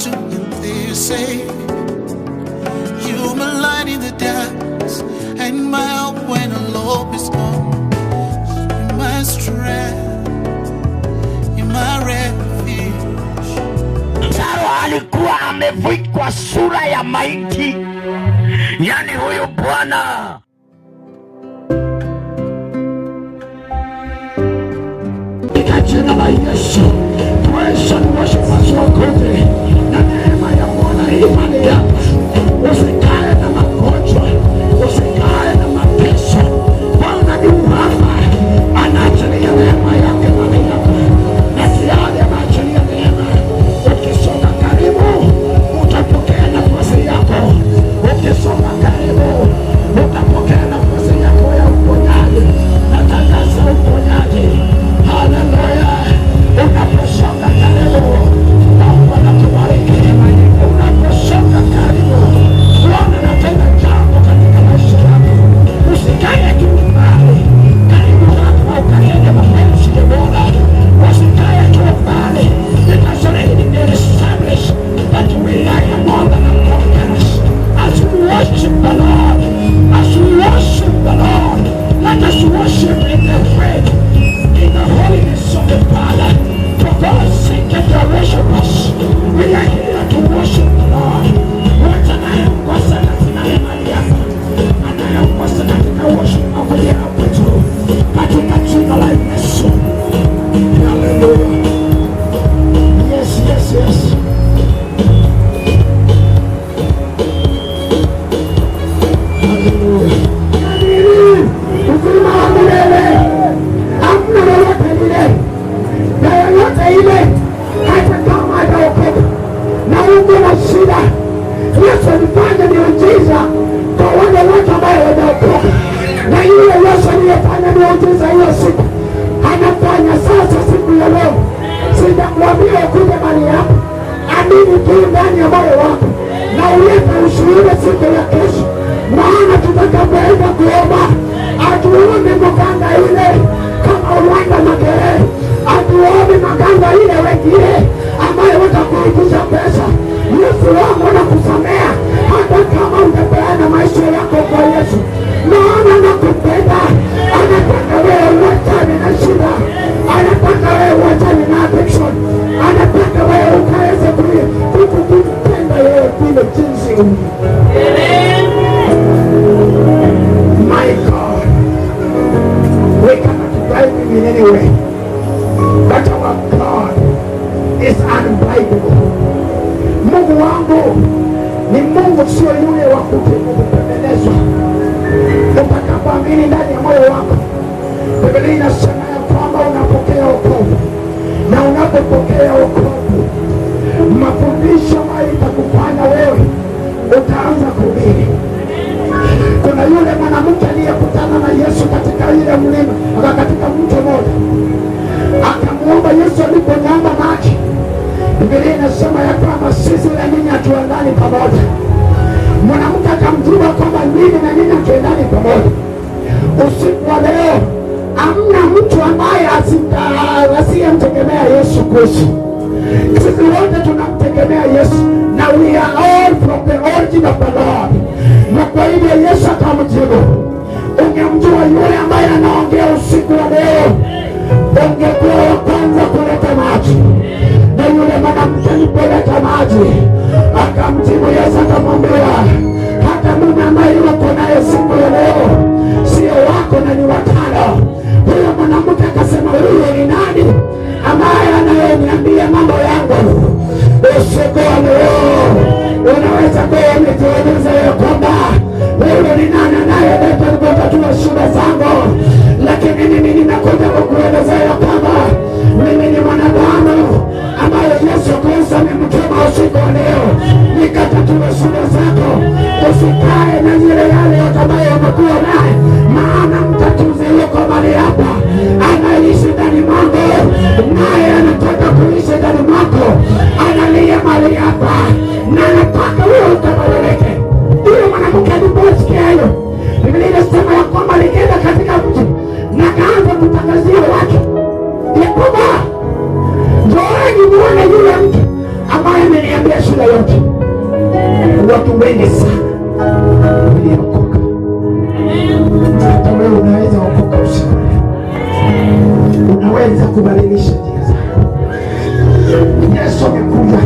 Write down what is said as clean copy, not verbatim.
to him, they say, you're my light in the darkness, and my hope when all hope is gone. You're my strength, you're my refuge. Lazaro alikuwa amevikwa sura ya maiti, yani huyu Bwana jina la Yesu tuweza kuwashukuru wote na neema ya Bwana imani yako. Usikae na magonjwa, usikae na mateso. Bwana ni mwema, anaachilia neema yake ndani yako, na tayari anaachilia neema. Ukisonga karibu utapokea nafasi yako, ukisonga karibu utapokea nafasi yako ya uponyaji. Natangaza uponyaji. Haleluya. Unaposonga karibu, Mungu anakubariki. Unaposonga karibu, Bwana anatenda jambo katika maisha yako. Usikae tu mbali, karibu hapo ukatende mapenzi ya Bwana. Usikae tu mbali. It has already been established that we are more than conquerors. As we worship the Lord, as we worship the Lord, let us worship in the faith, in the holiness of the Father. For God's sake and the worshipers, we are here to worship the Lord. What an I am was and I am and I am was and I worship of the Apostle. But you can see the likeness. Hallelujah. Yes, yes, yes. Hallelujah. Yesu alifanya miujiza kwa wale watu ambao wameokoka, na yule Yesu aliyefanya miujiza hiyo siku anafanya sasa siku ya leo. Sijakwambia kuja mahali hapa, amini tu ndani ya moyo wako na ulete ushuhuda siku ya kesho, maana tutakapoenda kuomba atuone mganga ile kama uwanda Makerere, atuone maganga ile wengine ambayo watakuitisha pesa. Yesu wako anakusamea hata kama utapeana maisha yako kwa Yesu, maana anakupenda. Anataka wewe uachane na shida, anataka wewe uachane na addiction, anataka wewe ukaweze kupenda yeye vile jinsi ulivyo. My God, we cannot drive him in any way, but our God is unbreakable. Mungu wangu ni Mungu, sio yule wa kutengenezwa. Utakapoamini ndani ya moyo wako, Biblia inasema ya kwamba unapokea wokovu, na unapopokea wokovu, mafundisho ambayo itakufanya wewe utaanza kuhubiri. Kuna yule mwanamke aliyekutana na Yesu katika ile mlima, katika mto mmoja, akamuomba Yesu. Aliponyamba maji, Biblia inasema ya kwamba sisi na nyinyi hatuendani pamoja. Mwanamke akamjibu kwamba mimi na nyinyi hatuendani pamoja. Usiku wa leo hamna mtu ambaye asiyemtegemea Yesu Kristo. Sisi wote tunamtegemea Yesu, na we are all from the origin of the Lord. Na kwa hivyo Yesu akamjibu. Ungemjua yule ambaye anaongea usiku wa leo, ungekuwa wa kwanza kuleta maji. Na yule mwanamke alipoleta maji, akamjibu Yesu, akamwambia hata mume ambaye yuko naye siku ya leo sio wako na ni watano. Huyo mwanamke akasema, huyo ni nani ambaye anayeniambia mambo yangu? Usiku wa leo unaweza kuwa umejiuliza ya kwamba wewe ni nani anayeleta kutatua shida zangu, lakini mimi nimekuja kukueleza ya kwamba mimi ni mwanadamu ambaye Yesu Kristo amemtuma usiku wa leo nikatatue shida zako. Usikae na yale yote ambayo umekuwa naye, maana mtatuzi yuko mahali hapa, anaishi ndani mwako, naye anataka kuishi ndani mwako. Analia mahali hapa na anataka wewe ukabadilike. Huyo mwanamke aliposikia hiyo, Biblia inasema ya kwamba alienda katika mji na akaanza kutangazia watu ya kwamba njooni muone yule mtu ambayo imeniambia shule yote. Watu wengi sana waliokoka. Hata wewe unaweza okoka usiku leo. Unaweza kubadilisha njia zako. Yesu amekuja